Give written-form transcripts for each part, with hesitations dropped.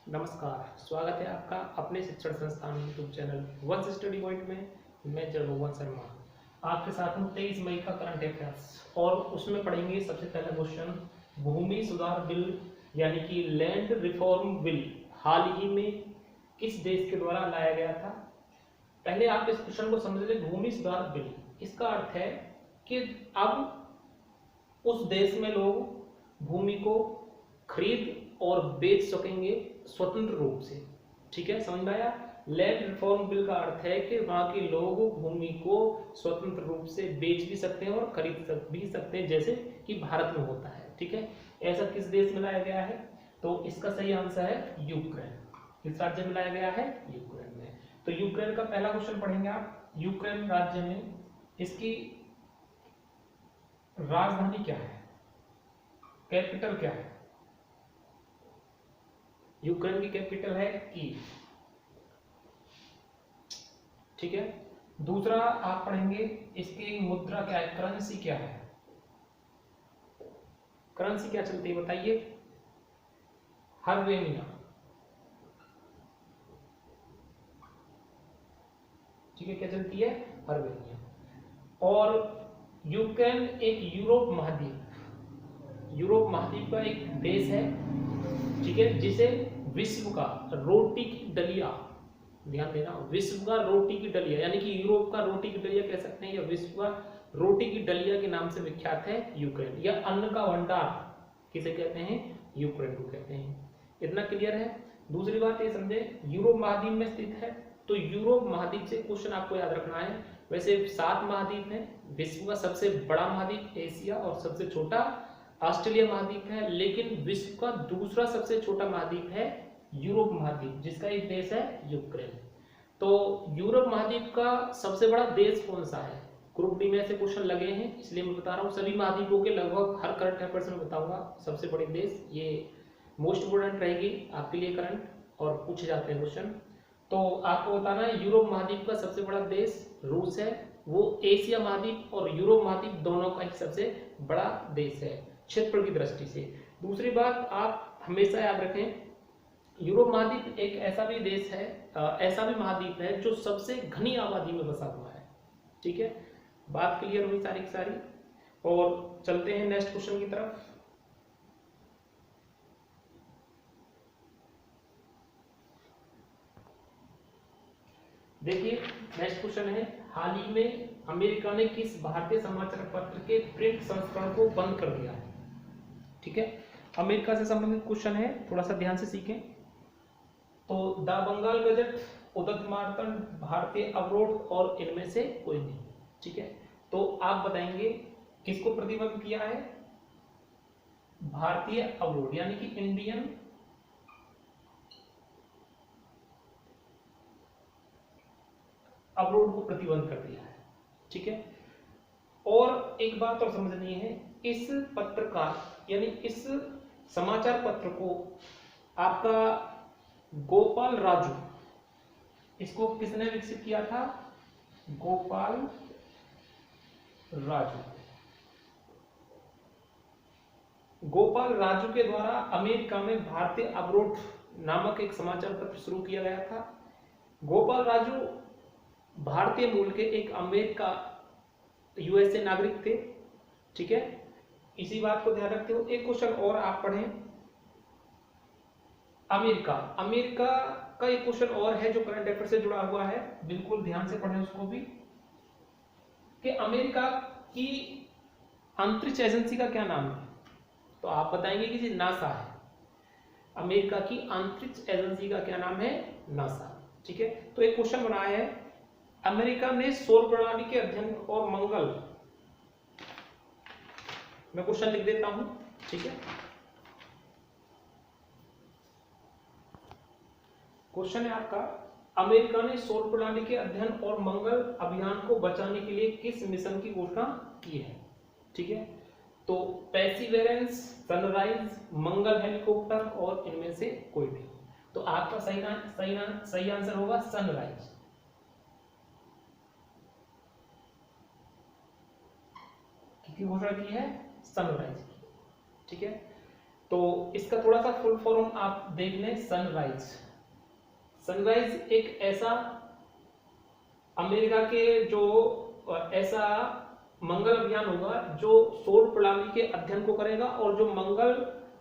नमस्कार, स्वागत है आपका अपने शिक्षण संस्थान यूट्यूब चैनल वंश स्टडी पॉइंट में। मैं जगमोहन शर्मा आपके साथ हूँ। 23 मई का करंट अफेयर्स और उसमें पढ़ेंगे सबसे पहला क्वेश्चन, भूमि सुधार बिल यानी कि लैंड रिफॉर्म बिल हाल ही में किस देश के द्वारा लाया गया था। पहले आप इस क्वेश्चन को समझ लें। भूमि सुधार बिल, इसका अर्थ है कि अब उस देश में लोग भूमि को खरीद और बेच सकेंगे स्वतंत्र रूप से। ठीक है, समझ में आया। लैंड रिफॉर्म बिल का अर्थ है कि वहां के लोग भूमि को स्वतंत्र रूप से बेच भी सकते हैं और खरीद भी सकते हैं, जैसे कि भारत में होता है। ठीक है, ऐसा किस देश में लाया गया है? तो इसका सही आंसर है यूक्रेन। किस राज्य में लाया गया है? यूक्रेन में। तो यूक्रेन का पहला क्वेश्चन पढ़ेंगे आप। यूक्रेन राज्य में इसकी राजधानी क्या है, कैपिटल क्या है? यूक्रेन की कैपिटल है कीव। ठीक है, दूसरा आप पढ़ेंगे इसकी मुद्रा क्या है, करेंसी क्या है। करेंसी क्या चलती है बताइए? हर्वेनिया। ठीक है, क्या चलती है? हर्वेनिया। और यूक्रेन एक यूरोप महाद्वीप का एक देश है। ठीक है, जिसे विश्व का रोटी की डलिया, ध्यान देना, विश्व का रोटी की डलिया यानी कि यूरोप का रोटी की डलिया कह सकते हैं, या विश्व का रोटी की डलिया के नाम से विख्यात है यूक्रेन। या अन्न का भंडार किसे कहते हैं? यूक्रेन को कहते हैं। इतना क्लियर है। दूसरी बात ये समझे, यूरोप महाद्वीप में स्थित है। तो यूरोप महाद्वीप से क्वेश्चन आपको याद रखना है। वैसे 7 महाद्वीप है। विश्व का सबसे बड़ा महाद्वीप एशिया और सबसे छोटा ऑस्ट्रेलिया महाद्वीप है, लेकिन विश्व का दूसरा सबसे छोटा महाद्वीप है यूरोप महाद्वीप, जिसका एक देश है यूक्रेन। तो यूरोप महाद्वीप का सबसे बड़ा देश कौन सा है? ग्रुप डी में ऐसे क्वेश्चन लगे हैं, इसलिए मैं बता रहा हूँ। सभी महाद्वीपों के लगभग हर करंट अफेयर्स में बताऊंगा सबसे बड़े देश। ये मोस्ट इंपोर्टेंट रहेगी आपके लिए करंट, और पूछे जाते हैं क्वेश्चन। तो आपको बताना है यूरोप महाद्वीप का सबसे बड़ा देश रूस है। वो एशिया महाद्वीप और यूरोप महाद्वीप दोनों का एक सबसे बड़ा देश है क्षेत्रफल की दृष्टि से। दूसरी बात आप हमेशा याद रखें, यूरोप महाद्वीप एक ऐसा भी देश है, ऐसा भी महाद्वीप है जो सबसे घनी आबादी में बसा हुआ है। ठीक है, बात क्लियर हुई सारी की सारी। और चलते हैं नेक्स्ट क्वेश्चन की तरफ। देखिए, नेक्स्ट क्वेश्चन है, हाल ही में अमेरिका ने किस भारतीय समाचार पत्र के प्रिंट संस्करण को बंद कर दिया है? ठीक है, अमेरिका से संबंधित क्वेश्चन है, थोड़ा सा ध्यान से सीखें। तो द बंगाल गजट, उदत मार्तंड, भारतीय अवरोध और इनमें से कोई नहीं। ठीक है, तो आप बताएंगे किसको प्रतिबंध किया है? भारतीय अवरोध यानी कि इंडियन अवरोध को प्रतिबंध कर दिया है। ठीक है, और एक बात और समझनी है, इस पत्रकार यानी इस समाचार पत्र को आपका गोपाल राजू, इसको किसने विकसित किया था? गोपाल राजू। गोपाल राजू के द्वारा अमेरिका में भारतीय अवरोध नामक एक समाचार पत्र शुरू किया गया था। गोपाल राजू भारतीय मूल के एक अमेरिका यूएसए नागरिक थे। ठीक है, इसी बात को ध्यान रखते हुए एक क्वेश्चन और आप पढ़ें। अमेरिका का एक क्वेश्चन और है जो करंट अफेयर से जुड़ा हुआ है, बिल्कुल ध्यान से पढ़ें उसको भी, कि अमेरिका की अंतरिक्ष एजेंसी का क्या नाम है? तो आप बताएंगे कि जी नासा है। अमेरिका की अंतरिक्ष एजेंसी का क्या नाम है? नासा। ठीक है, तो एक क्वेश्चन बनाया है, अमेरिका ने सौर प्रणाली के अध्ययन और मंगल, मैं क्वेश्चन लिख देता हूं। ठीक है, क्वेश्चन है आपका, अमेरिका ने सौर प्रणाली के अध्ययन और मंगल अभियान को बचाने के लिए किस मिशन की घोषणा की है? ठीक है, तो पेर्सिवेरेंस, सनराइज, मंगल हेलीकॉप्टर और इनमें से कोई नहीं। तो आपका सही आंसर होगा सनराइज। किसकी घोषणा की है? सनराइज की। ठीक है, तो इसका थोड़ा सा फुल फॉर्म आप देख लें, सनराइज। सनराइज एक ऐसा अमेरिका के जो ऐसा मंगल अभियान होगा जो सौर प्रणाली के अध्ययन को करेगा, और जो मंगल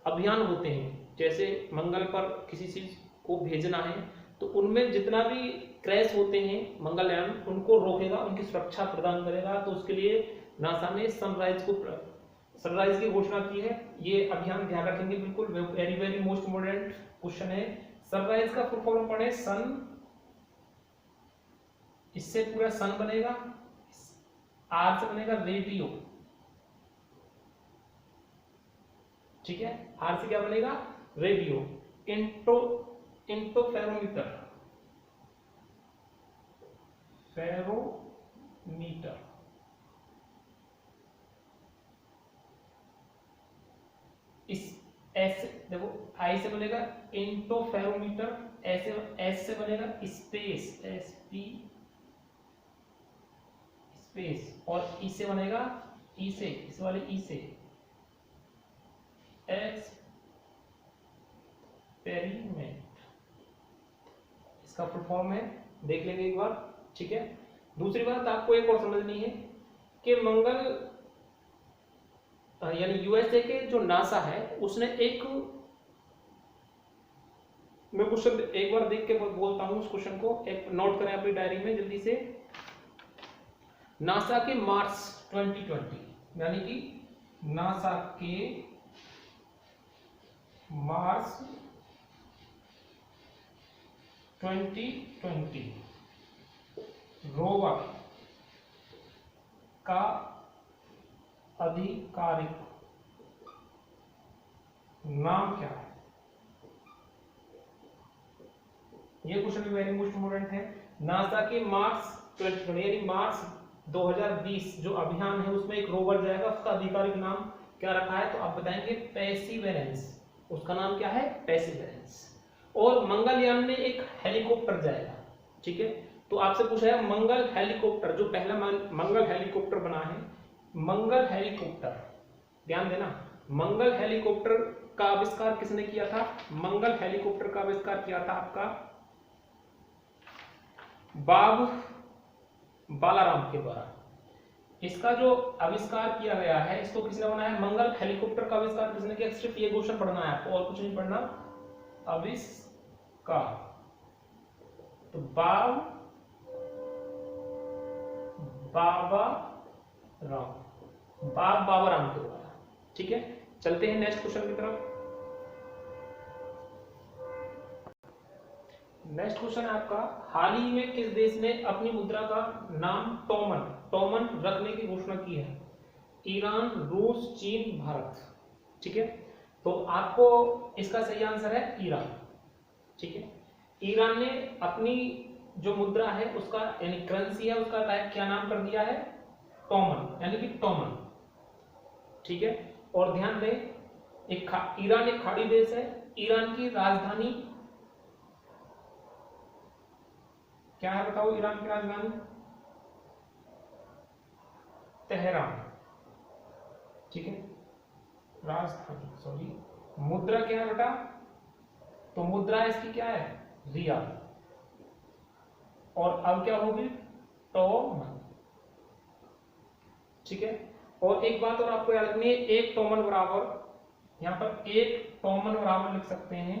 अभियान होते हैं, जैसे मंगल पर किसी चीज को भेजना है, तो उनमें जितना भी क्रैश होते हैं मंगलयान, उनको रोकेगा, उनकी सुरक्षा प्रदान करेगा। तो उसके लिए नासा ने सनराइज की घोषणा की है। ये अभियान ध्यान रखेंगे बिल्कुल, very very most important question है। सनराइज का फुल फॉर्म पढ़े, सन, इससे पूरा सन बनेगा, आर से बनेगा रेडियो, ठीक है, आर से क्या बनेगा, रेडियो। इंटरफेरोमीटर, फेरोमीटर, इस एस, देखो आई से बनेगा इंटरफेरोमीटर, ऐसे एस से बनेगा स्पेस, एस पी स्पेस, और ई से बनेगा ई से, इस वाले ई से एक्सपेरिमेंट, इसका फुल फॉर्म है, देख लेंगे एक बार, ठीक है। दूसरी बात आपको एक और समझनी है कि मंगल यानी यूएसए के जो नासा है उसने एक, मैं क्वेश्चन एक बार देख के बोलता हूं, उस क्वेश्चन को एक नोट करें अपनी डायरी में जल्दी से। नासा के मार्च 2020, यानी कि नासा के मार्च 2020 रोवर का आधिकारिक नाम क्या है? ये क्वेश्चन भी वेरी मोस्ट इम्पोर्टेंट है। नासा के मार्स 2020 यानी मार्स 2020 जो अभियान है उसमें एक रोवर जाएगा, उसका आधिकारिक नाम क्या रखा है? तो आप बताएंगे पेर्सिवरेंस। उसका नाम क्या है? पेर्सिवरेंस। और मंगलयान में एक हेलीकॉप्टर जाएगा, ठीक है। तो आपसे पूछा है मंगल हेलीकॉप्टर, जो पहला मंगल हेलीकॉप्टर बना है, मंगल हेलीकॉप्टर, ध्यान देना, मंगल हेलीकॉप्टर का आविष्कार किसने किया था? मंगल हेलीकॉप्टर का आविष्कार किया था आपका बाब बालाराम के द्वारा। इसका जो आविष्कार किया गया है, इसको किसने बनाया? मंगल हेलीकॉप्टर का आविष्कार किसने किया? सिर्फ ये क्वेश्चन पढ़ना है आपको, और कुछ नहीं पढ़ना। आविष्कार तो बाबा राम के द्वारा, ठीक है। चलते हैं नेक्स्ट क्वेश्चन की तरफ। नेक्स्ट क्वेश्चन आपका, हाल ही में किस देश ने अपनी मुद्रा का नाम टोमन रखने की घोषणा की है? ईरान, रूस, चीन, भारत, ठीक है। तो आपको इसका सही आंसर है ईरान, ठीक है। ईरान ने अपनी जो मुद्रा है उसका यानी करेंसी है उसका क्या नाम कर दिया है? टोमन, यानी कि टोमन, ठीक है। और ध्यान दें, ईरान एक खाड़ी देश है। ईरान की राजधानी क्या है बताओ? ईरान की राजधानी तेहरान, ठीक है। राजधानी, सॉरी, मुद्रा क्या है बेटा? तो मुद्रा इसकी क्या है? रियाल। और अब क्या होगी? टोमन, ठीक है। और एक बात और आपको याद रखनी है, एक टोमन बराबर, यहां पर एक टोमन बराबर लिख सकते हैं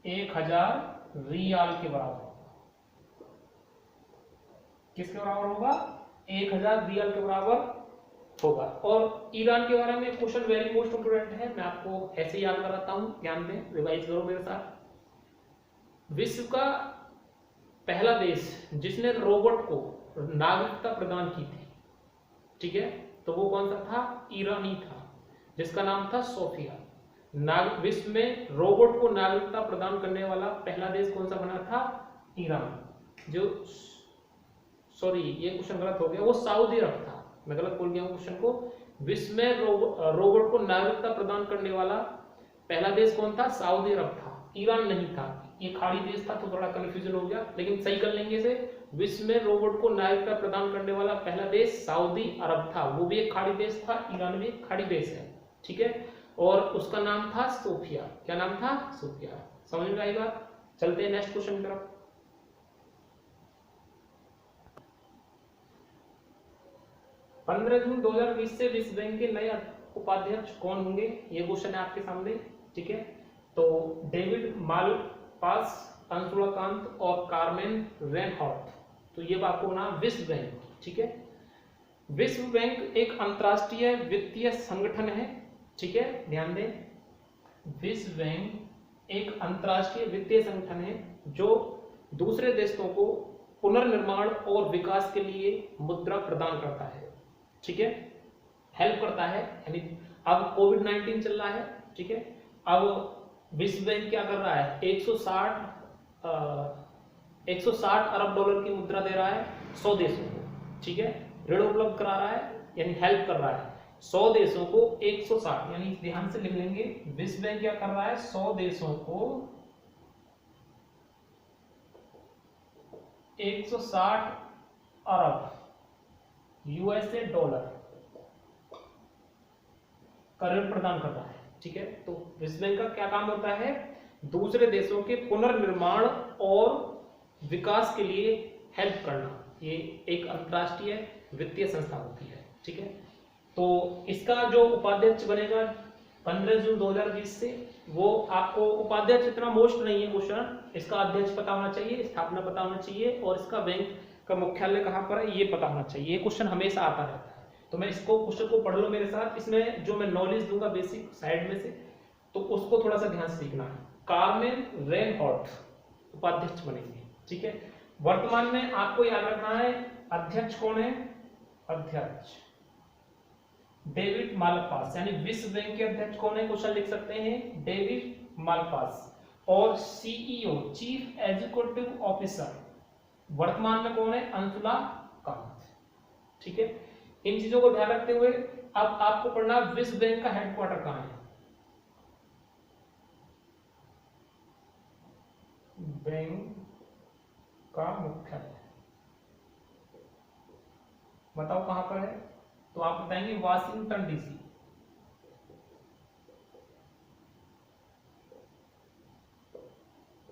1000 रियाल के बराबर। किसके बराबर होगा? 1000 रियाल के बराबर होगा। और ईरान के बारे में क्वेश्चन वेरी मोस्ट इंपोर्टेंट है, मैं आपको ऐसे याद कराता हूं, ध्यान दें, रिवाइज करो मेरे साथ। विश्व का पहला देश जिसने रोबोट को नागरिकता प्रदान की थी, ठीक है, तो वो कौन सा था? ईरानी था, जिसका नाम था सोफिया। विश्व में रोबोट को नागरिकता प्रदान करने वाला पहला देश कौन सा बना था? ईरान। जो, सॉरी ये क्वेश्चन गलत हो गया, वो सऊदी अरब था, मैं गलत बोल गया हूं क्वेश्चन को। विश्व में रोबोट को नागरिकता प्रदान करने वाला पहला देश कौन था? सऊदी अरब था, ईरान नहीं था। ये खाड़ी देश था तो थोड़ा कंफ्यूजन हो गया, लेकिन सही कर लेंगे इसे। विश्व में रोबोट को नागरिकता प्रदान करने वाला पहला देश सऊदी अरब था, वो भी एक खाड़ी देश था, ईरान भी एक खाड़ी देश है, ठीक है, और उसका नाम था सोफिया। क्या नाम था? सोफिया। समझ में आई बात? चलते हैं नेक्स्ट क्वेश्चन की तरफ। पंद्रह जून 2020 से विश्व बैंक के नए उपाध्यक्ष कौन होंगे? ये क्वेश्चन है आपके सामने। ठीक है, तो डेविड मालपास, अंशुला कांत और कार्मेन रेनहॉर्ट। तो ये आपको नाम विश्व बैंक। ठीक है, विश्व बैंक एक अंतरराष्ट्रीय वित्तीय संगठन है। ठीक है, ध्यान दें, विश्व बैंक एक अंतरराष्ट्रीय वित्तीय संगठन है जो दूसरे देशों को पुनर्निर्माण और विकास के लिए मुद्रा प्रदान करता है। ठीक है, हेल्प करता है। यानी अब कोविड-19 चल रहा है, ठीक है, अब विश्व बैंक क्या कर रहा है? 160 अरब डॉलर की मुद्रा दे रहा है 100 देशों को। ठीक है, ऋण उपलब्ध करा रहा है, यानी हेल्प कर रहा है 100 देशों को 160, यानी ध्यान से लिख लेंगे, विश्व बैंक क्या कर रहा है? 100 देशों को 160 अरब यूएसए डॉलर का ऋण प्रदान कर रहा है। ठीक है, तो विश्व बैंक का क्या काम होता है? दूसरे देशों के पुनर्निर्माण और विकास के लिए हेल्प करना। ये एक अंतरराष्ट्रीय वित्तीय संस्था होती है। ठीक है, तो इसका जो उपाध्यक्ष बनेगा 15 जून 2020 से, वो आपको उपाध्यक्ष इतना मोस्ट नहीं है क्वेश्चन, इसका अध्यक्ष पता होना चाहिए, स्थापना पता होना चाहिए, और इसका बैंक का मुख्यालय कहाँ पर है ये पता होना चाहिए। ये क्वेश्चन हमेशा आता रहता है, तो मैं इसको क्वेश्चन को पढ़ लो मेरे साथ। इसमें जो मैं नॉलेज दूंगा बेसिक साइड में से, तो उसको थोड़ा सा ध्यान से सीखना है। कार्मेन रेनहॉर्ट उपाध्यक्ष बनेंगे। ठीक है, वर्तमान में आपको याद रखना है अध्यक्ष कौन है? अध्यक्ष डेविड मालपास, यानी विश्व बैंक के अध्यक्ष कौन है? क्वेश्चन लिख सकते हैं डेविड मालपास। और सीईओ, चीफ एग्जीक्यूटिव ऑफिसर, वर्तमान में कौन है? अंशुला कांत। ठीक है, इन चीजों को ध्यान रखते हुए अब आपको पढ़ना विश्व बैंक का हेडक्वार्टर कहां है? बैंक का मुख्यालय बताओ कहां पर है? तो आप बताएंगे वाशिंगटन डीसी।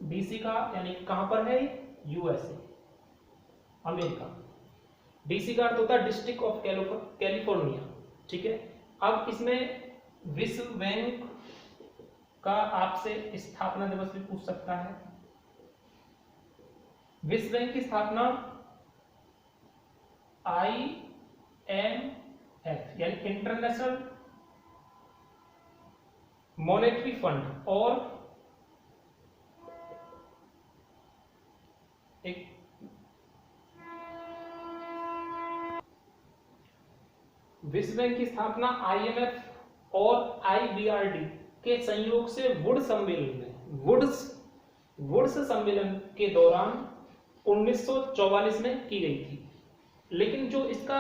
डीसी का यानी कहां पर है? USA, America. डीसी का अर्थ होता है डिस्ट्रिक्ट ऑफ कैलिफोर्निया। ठीक है, अब इसमें विश्व बैंक का आपसे स्थापना दिवस भी पूछ सकता है। विश्व बैंक की स्थापना IMF यानी इंटरनेशनल मॉनेटरी फंड और एक विश्व बैंक की स्थापना IMF और IBRD के संयोग से वुड्स सम्मेलन के दौरान 1944 में की गई थी। लेकिन जो इसका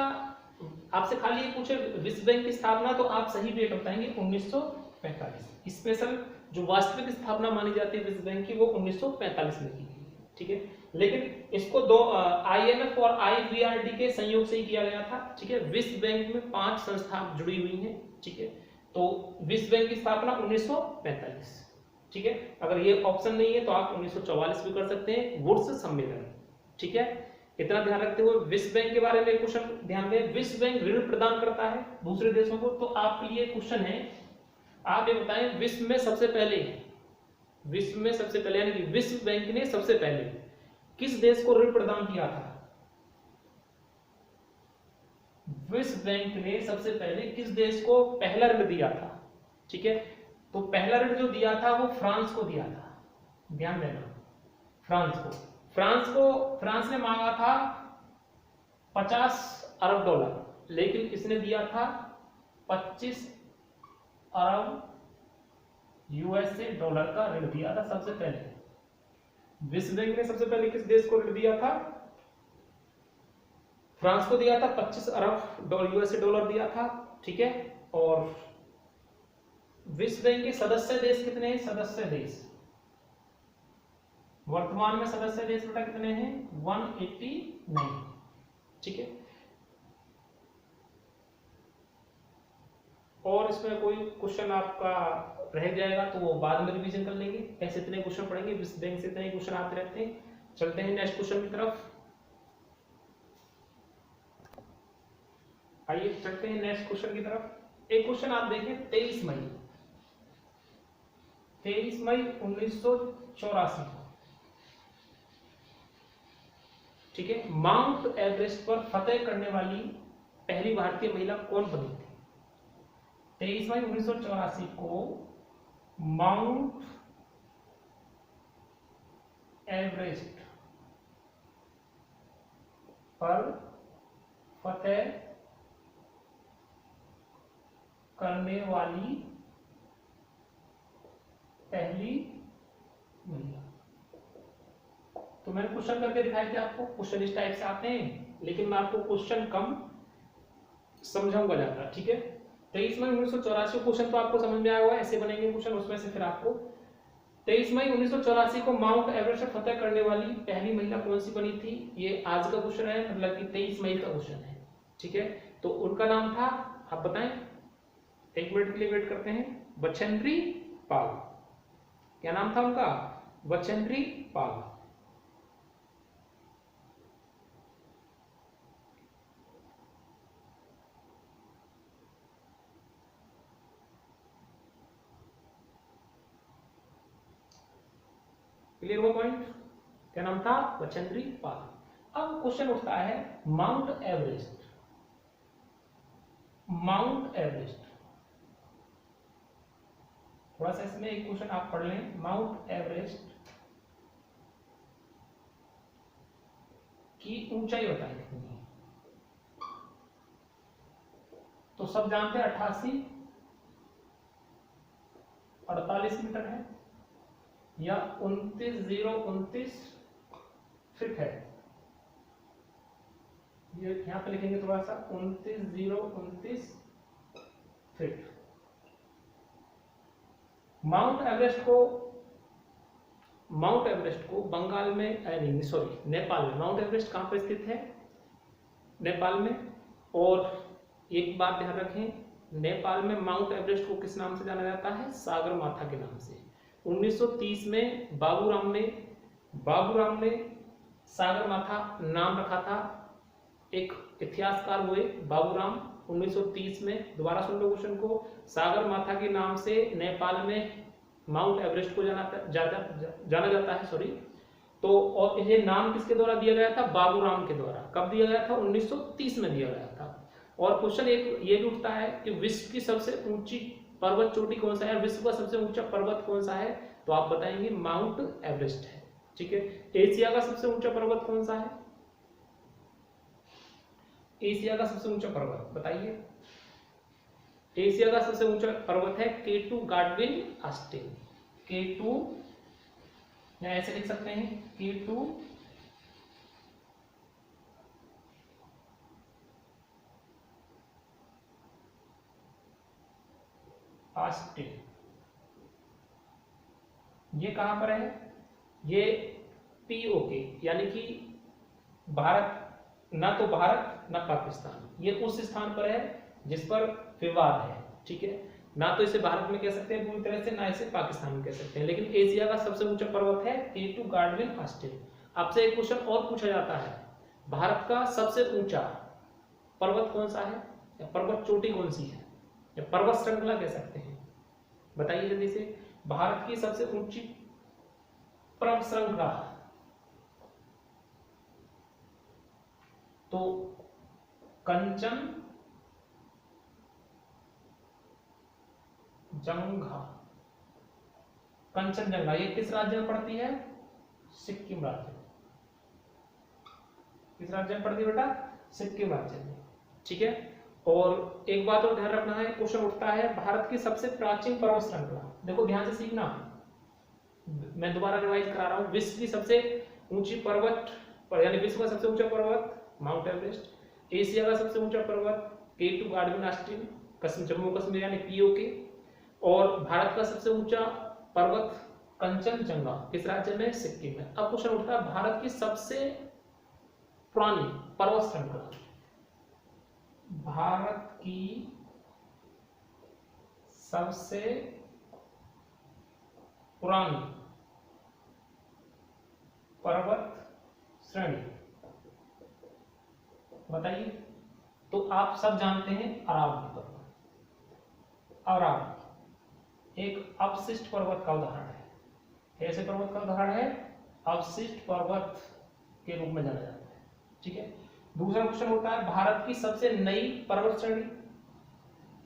आपसे खाली ये पूछे विश्व बैंक की स्थापना, तो आप सही डेट बताएंगे 1945। स्पेशल जो वास्तविक स्थापना मानी जाती है विश्व बैंक की, वो 1945 में की गई। ठीक है, लेकिन इसको दो IMF और IBRD के संयोग से ही किया गया था। ठीक है, विश्व बैंक में 5 संस्था जुड़ी हुई हैं। ठीक है, तो विश्व बैंक की स्थापना 1945। ठीक है, अगर ये ऑप्शन नहीं है तो आप 1944 भी कर सकते हैं, वुड्स सम्मेलन। ठीक है, इतना ध्यान रखते हुए विश्व बैंक के बारे में क्वेश्चन ध्यान दें। विश्व बैंक ऋण प्रदान करता है दूसरे देशों को, तो आपके लिए क्वेश्चन है, आप ये बताएं विश्व में सबसे पहले यानी कि विश्व बैंक ने सबसे पहले किस देश को ऋण प्रदान किया था? विश्व बैंक ने सबसे पहले किस देश को पहला ऋण दिया था? ठीक है, तो पहला ऋण जो दिया था वो फ्रांस को दिया था। ध्यान देना, फ्रांस ने मांगा था 50 अरब डॉलर, लेकिन इसने दिया था 25 अरब यूएसए डॉलर का ऋण दिया था सबसे पहले। विश्व बैंक ने सबसे पहले किस देश को ऋण दिया था? फ्रांस को दिया था, 25 अरब यूएसए डॉलर दिया था। ठीक है, और विश्व बैंक के सदस्य देश कितने हैं? सदस्य देश वर्तमान में सदस्य देश बेटा कितने हैं? 189। ठीक है, और इसमें कोई क्वेश्चन आपका रह जाएगा तो वो बाद में रिवीजन कर लेंगे। ऐसे इतने क्वेश्चन पढ़ेंगे, विश्व बैंक से इतने क्वेश्चन आते रहते हैं। चलते हैं नेक्स्ट क्वेश्चन की तरफ। आइए चलते हैं नेक्स्ट क्वेश्चन की तरफ। एक क्वेश्चन आप देखें 23 मई 1984 को, ठीक है, माउंट एवरेस्ट पर फतह करने वाली पहली भारतीय महिला कौन बनी थी? 23 मई 1984 को माउंट एवरेस्ट पर फतह करने वाली पहली महिला। तो मैंने क्वेश्चन करके दिखाए थे आपको, क्वेश्चन इस टाइप से आते हैं, लेकिन मैं आपको क्वेश्चन कम समझाऊंगा ज्यादा, ठीक है। 23 मई 1984 क्वेश्चन तो आपको समझ में आया होगा, ऐसे बनेंगे क्वेश्चन। उसमें से फिर आपको 23 मई 1984 को माउंट एवरेस्ट फतह करने वाली पहली महिला कौन सी बनी थी, ये आज का क्वेश्चन है, मतलब कि 23 मई का क्वेश्चन है, ठीक है। तो उनका नाम था, आप बताएं, एक मिनट के लिए वेट करते हैं। बछेंद्री पाल। क्या नाम था उनका? बछेंद्री पाल। क्लियर हुआ पॉइंट? क्या नाम था? बछेंद्री पाल। अब क्वेश्चन उठता है माउंट एवरेस्ट। माउंट एवरेस्ट, थोड़ा सा इसमें एक क्वेश्चन आप पढ़ लें। माउंट एवरेस्ट की ऊंचाई बताएं कितनी है? तो सब जानते हैं 48 मीटर है या 29,029 फीट है। ये यहां पे लिखेंगे थोड़ा सा, 29,029 फीट। माउंट एवरेस्ट को बंगाल में, सॉरी, नेपाल में। माउंट एवरेस्ट कहां पर स्थित है? नेपाल में। और एक बात ध्यान रखें, नेपाल में माउंट एवरेस्ट को किस नाम से जाना जाता है? सागरमाथा के नाम से। 1930 में बाबूराम ने सागरमाथा नाम रखा था। एक इतिहासकार हुए बाबूराम, 1930 में, दोबारा सुन लो क्वेश्चन को, सागरमाथा के नाम से नेपाल में माउंट एवरेस्ट को जाना जाता है, सॉरी। तो और ये नाम किसके द्वारा दिया गया था? बाबूराम के द्वारा। कब दिया गया था? 1930 में दिया गया था। और क्वेश्चन एक ये भी उठता है कि विश्व की सबसे ऊंची पर्वत चोटी कौन सा है? विश्व का सबसे ऊंचा पर्वत कौन सा है? तो आप बताएंगे माउंट एवरेस्ट है, ठीक है। एशिया का सबसे ऊंचा पर्वत कौन सा है? एशिया का सबसे ऊंचा पर्वत बताइए। एशिया का सबसे ऊंचा पर्वत है K2 गाडविन ऑस्टिन। K2, या ऐसे लिख सकते हैं, K2 ऑस्टिन। ये कहां पर है? ये POK, यानी कि भारत, ना तो भारत ना पाकिस्तान, ये उस स्थान पर है जिस पर विवाद है, ठीक है। ना तो इसे भारत में कह सकते हैं पूरी तरह से, ना इसे पाकिस्तान में कह सकते हैं, लेकिन एशिया का सबसे ऊंचा पर्वत है K2 गाडविन ऑस्टिन। आपसे एक क्वेश्चन और पूछा जाता है, भारत का सबसे ऊंचा पर्वत कौन सा है, या पर्वत चोटी कौन सी है, या पर्वत श्रृंखला कह सकते हैं, बताइए जल्दी से। भारत की सबसे ऊंची पर्वत श्रृंखला, तो कंचनजंगा, ये किस राज्य में पड़ती है? सिक्किम राज्य में। किस राज्य में पड़ती है बेटा? सिक्किम राज्य में, ठीक है। और एक बात और ध्यान रखना है, क्वेश्चन उठता है भारत की सबसे प्राचीन पर्वत श्रृंखला। देखो ध्यान से सीखना, मैं दोबारा रिवाइज करा रहा हूं। विश्व की सबसे ऊंची पर्वत, यानी विश्व का सबसे ऊंचा पर्वत माउंट एवरेस्ट। एशिया का सबसे ऊंचा पर्वत K2 गाडविन ऑस्टिन, जम्मू कश्मीर यानी POK। और भारत का सबसे ऊंचा पर्वत कंचनजंगा, किस राज्य में? सिक्किम में। अब क्वेश्चन उठता है भारत की सबसे पुरानी पर्वत श्रृंखला। भारत की सबसे पुरानी पर्वत श्रेणी बताइए। तो आप सब जानते हैं अरावली पर्वत। अरावली एक अवशिष्ट पर्वत का उदाहरण है। कैसे पर्वत का उदाहरण है? अवशिष्ट पर्वत के रूप में जाना जाता है। ठीक है। दूसरा क्वेश्चन होता है भारत की सबसे नई पर्वत श्रेणी।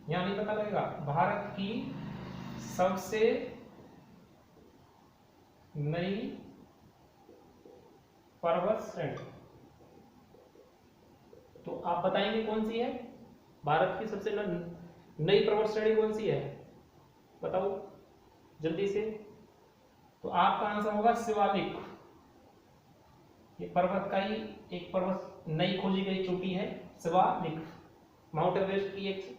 यहां नहीं पता लगेगा। भारत की सबसे नई पर्वत श्रेणी, तो आप बताएंगे कौन सी है? भारत की सबसे नई पर्वत श्रेणी कौन सी है? बताओ जल्दी से। तो आपका आंसर होगा शिवालिक। ये पर्वत का ही एक पर्वत नई खोजी गई चोटी है शिवालिक। माउंट एवरेस्ट की एक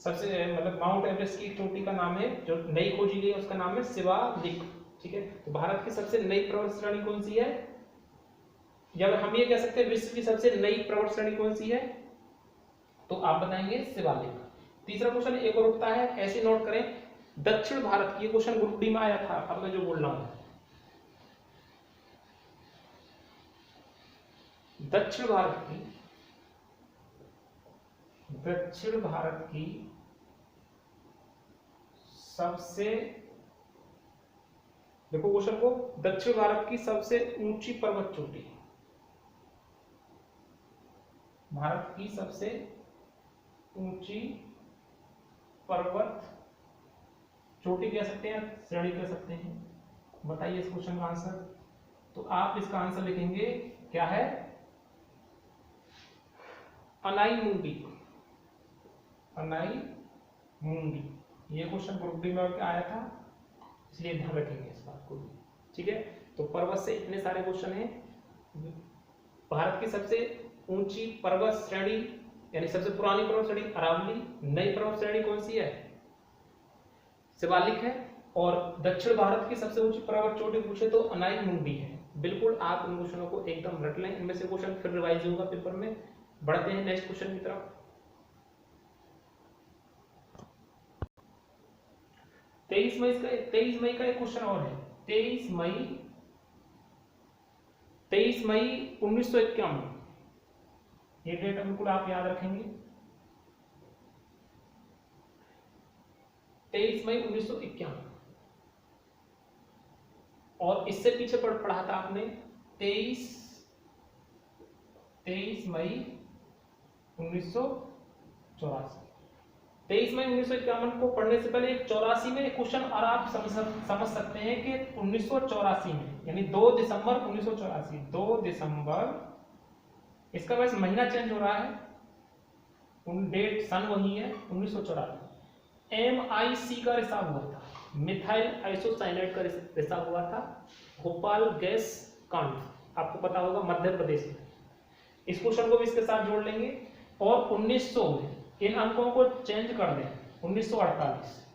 सबसे मतलब माउंट एवरेस्ट की एक चोटी का नाम है जो नई खोजी गई, उसका नाम है शिवालिक। ठीक है। तो भारत की सबसे नई पर्वत श्रेणी कौन सी है? या हम ये कह सकते हैं विश्व की सबसे नई पर्वत श्रेणी कौन सी है? तो आप बताएंगे शिवालिक। तीसरा क्वेश्चन एक और उठता है, ऐसे नोट करें। दक्षिण भारत की, क्वेश्चन ग्रुप डी में आया था। अब मैं जो बोल रहा हूं, दक्षिण भारत की सबसे, देखो क्वेश्चन को, दक्षिण भारत की सबसे ऊंची पर्वत चोटी, भारत की सबसे ऊंची पर्वत चोटी कह सकते हैं, श्रेणी कह सकते हैं। बताइए इस क्वेश्चन का आंसर। तो आप इसका आंसर लिखेंगे क्या है? अनाई मुंडी। अनाई मुंडी, ये क्वेश्चन ग्रुप डी में आया था, इसलिए ध्यान रखेंगे इस बात को। ठीक है। तो पर्वत से इतने सारे क्वेश्चन हैं। भारत की सबसे ऊंची पर्वत श्रेणी यानी सबसे पुरानी पर्वत श्रेणी अरावली। नई पर्वत श्रेणी कौन सी है? शिवालिक है। और दक्षिण भारत की सबसे ऊंची पर्वत चोटी पूछे तो अनाई मुंडी है। बिल्कुल आप इन क्वेश्चनों को एकदम रट लें। इनमें से क्वेश्चन फिर रिवाइज होगा पेपर में। बढ़ते हैं नेक्स्ट क्वेश्चन की तरफ। 23 मई का एक क्वेश्चन और है। 23 मई 1951, ये डेट बिल्कुल आप याद रखेंगे। 23 मई 1951। और इससे पीछे पढ़ा था आपने 23 मई 1984। 23 मई 1951 को पढ़ने से पहले एक 84 में एक क्वेश्चन और आप समझ सकते हैं कि 1984 में यानी 2 दिसंबर 1984, 2 दिसंबर, इसका बस महीना चेंज हो रहा है, डेट सन वही है 1984। MIC का रिसाव हुआ था, मिथाइल आइसोसाइनेट का रिसाव हुआ था भोपाल गैस कांड, आपको पता होगा मध्य प्रदेश में। इस क्वेश्चन को भी इसके साथ जोड़ लेंगे। और 1900 में इन अंकों को चेंज कर दें, 1948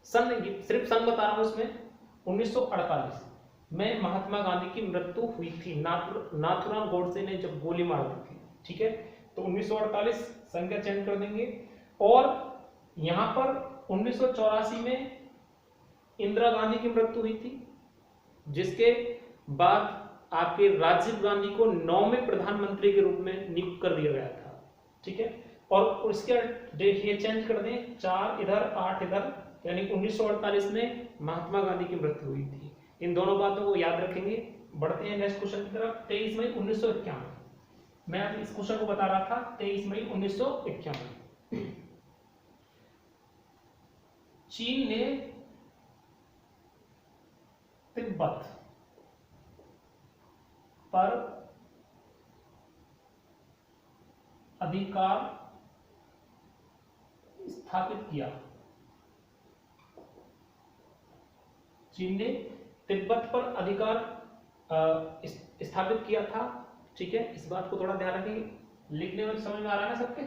सन, सिर्फ सन बता रहा हूं इसमें। 1948 में महात्मा गांधी की मृत्यु हुई थी, नाथुराम गोडसे ने जब गोली मार दी थी। ठीक है। तो 1948 संख्या चेंज कर देंगे। और यहां पर 1984 में इंदिरा गांधी की मृत्यु हुई थी, जिसके बाद आपके राजीव गांधी को 9वें प्रधानमंत्री के रूप में नियुक्त कर दिया गया था। ठीक है। और उसके देखिए चेंज कर दें, 4 इधर 8 इधर, यानी 1948 में महात्मा गांधी की मृत्यु हुई थी। इन दोनों बातों को याद रखेंगे। बढ़ते हैं नेक्स्ट क्वेश्चन की तरफ। 23 मई 1951, मैं आज इस क्वेश्चन को बता रहा था। 23 मई 1951 चीन ने तिब्बत पर अधिकार स्थापित किया। चीन ने तिब्बत पर अधिकार स्थापित किया था। ठीक है। इस बात को थोड़ा ध्यान रखिए, लिखने में समझ में आ रहा है ना सबके?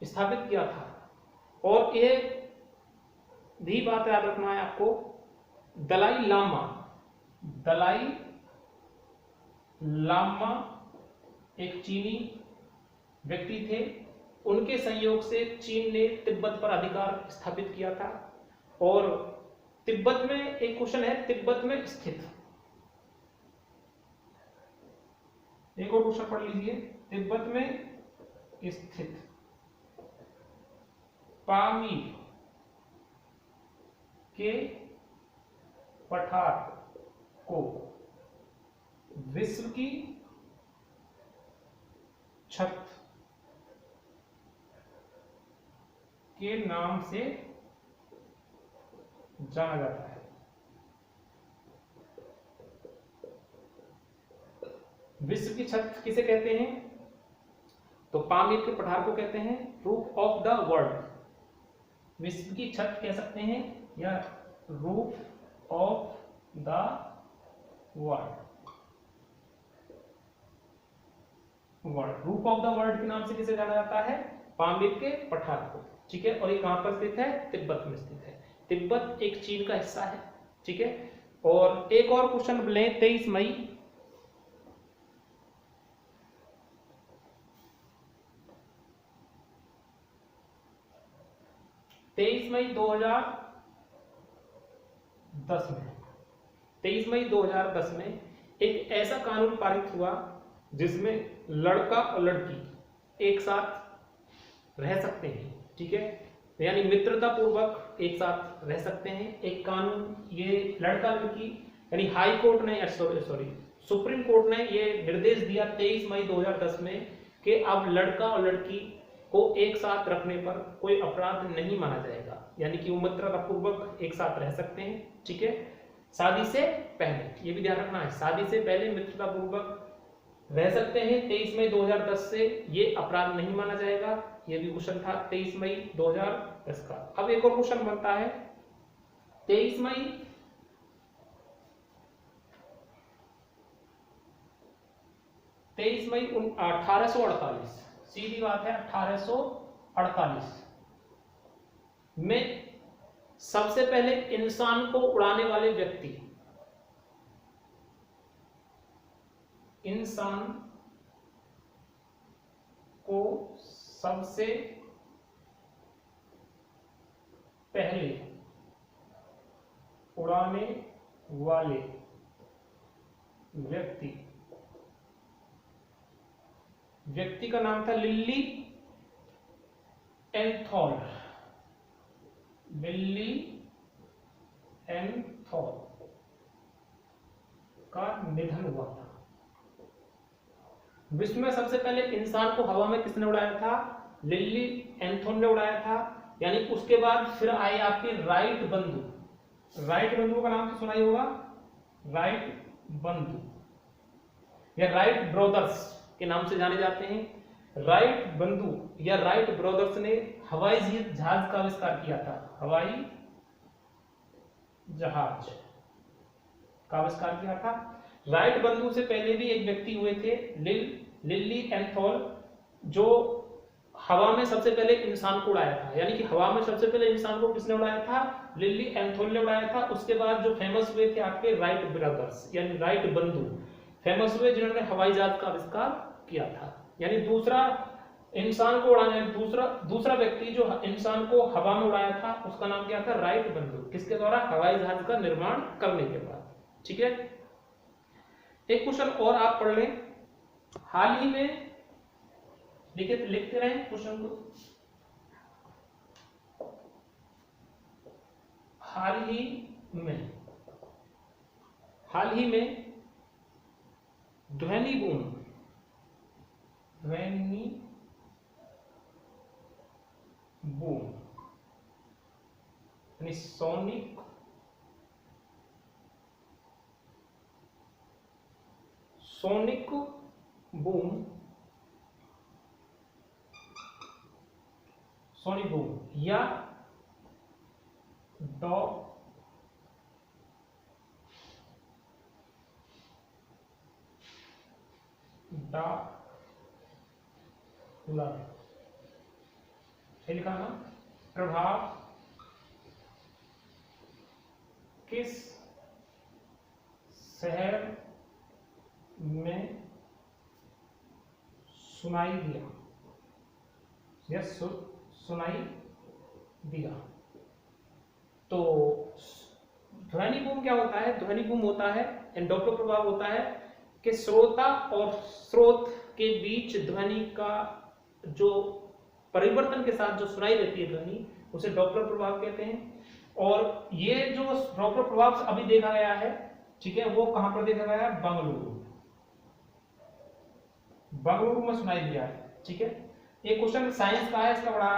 स्थापित किया था। और ये भी बात याद रखना है आपको, दलाई लामा एक चीनी व्यक्ति थे उनके संयोग से चीन ने तिब्बत पर अधिकार स्थापित किया था। और तिब्बत में एक क्वेश्चन है, तिब्बत में स्थित, एक और क्वेश्चन पढ़ लीजिए, तिब्बत में स्थित पामीर के पठार को विश्व की छत के नाम से जाना जाता है। विश्व की छत किसे कहते हैं? तो पामीर के पठार को कहते हैं रूफ ऑफ द वर्ल्ड, विश्व की छत कह सकते हैं या roof of the world, roof of the world के नाम से किसे जाना जाता है? पामीर के पठार को। ठीक है, और ये कहां पर स्थित है? तिब्बत में स्थित है। तिब्बत एक चीन का हिस्सा है। ठीक है, और एक और क्वेश्चन लें, 23 मई 2010 में एक ऐसा कानून पारित हुआ जिसमें लड़का और लड़की एक साथ रह सकते हैं। ठीक है, यानी मित्रता पूर्वक एक साथ रह सकते हैं। एक कानून ये लड़का लड़की यानी हाई कोर्ट ने सुप्रीम कोर्ट ने ये निर्देश दिया 23 मई 2010 में कि अब लड़का और लड़की को एक साथ रखने पर कोई अपराध नहीं माना जाएगा, यानी कि वो मित्रता पूर्वक एक साथ रह सकते हैं। ठीक है, शादी से पहले, ये भी ध्यान रखना है, शादी से पहले मित्रता पूर्वक रह सकते हैं। 23 मई 2010 से ये अपराध नहीं माना जाएगा। ये भी क्वेश्चन था 23 मई 2010 का। अब एक और क्वेश्चन बनता है 23 मई 1848, सीधी बात है 1848 में सबसे पहले इंसान को उड़ाने वाले व्यक्ति, इंसान को सबसे पहले उड़ाने वाले व्यक्ति का नाम था लिली एंथॉल। लिली एंथॉल का निधन हुआ था। विश्व में सबसे पहले इंसान को हवा में किसने उड़ाया था? लिली एंथॉल ने उड़ाया था। यानी उसके बाद फिर आए आपके राइट बंधु। राइट बंधुओं का नाम तो सुना ही होगा, राइट बंधु या राइट ब्रदर्स के नाम से जाने जाते हैं। राइट बंधु या राइट ब्रदर्स ने हवाई जहाज का आविष्कार किया था। हवाई जहाज का आविष्कार किया था। राइट बंधु से पहले भी एक व्यक्ति हुए थे, लिली एंथॉल, जो हवा में सबसे पहले इंसान को उड़ाया था। यानी कि हवा में सबसे पहले इंसान को किसने उड़ाया था? लिली एंथॉल ने उड़ाया था। उसके बाद जो फेमस हुए थे आपके राइट ब्रदर्स यानी राइट बंधु फेमस हुए, जिन्होंने हवाई जहाज का आविष्कार किया था। यानी दूसरा इंसान को उड़ाने दूसरा व्यक्ति जो इंसान को हवा में उड़ाया था उसका नाम क्या था? राइट बंधु। किसके द्वारा? हवाई जहाज का निर्माण करने के बाद। ठीक है, एक क्वेश्चन और आप पढ़ लें। हाल ही में लिखते रहें क्वेश्चन को। हाल ही में ध्वनि बूम यानी सोनिक बूम या लिखा ना प्रभाव किस शहर में सुनाई या सुनाई दिया। तो ध्वनि बूम क्या होता है? ध्वनि बूम होता है डॉपलर प्रभाव होता है कि श्रोता और स्रोत के बीच ध्वनि का जो परिवर्तन के साथ जो सुनाई देती है ध्वनि, उसे डॉपलर प्रभाव कहते हैं। और ये जो डॉपलर प्रभाव अभी देखा गया है, ठीक है, वो कहां पर देखा गया है? बंगलुरु में सुनाई दिया है। ठीक है, ये क्वेश्चन साइंस का है, इसका बड़ा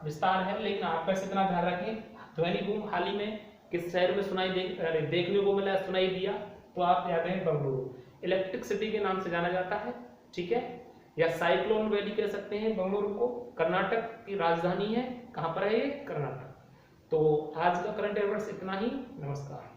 विस्तार है, लेकिन आप बस इतना ध्यान रखें, ध्वनि बूम हाल ही में किस शहर में देखने को मिला, सुनाई दिया, तो आप याद रखें बंगलुरु। इलेक्ट्रिक सिटी के नाम से जाना जाता है। ठीक है, या साइक्लोन वैली कह सकते हैं बंगलुरु को। कर्नाटक की राजधानी है। कहां पर है ये? कर्नाटक। तो आज का करंट अफेयर्स इतना ही। नमस्कार।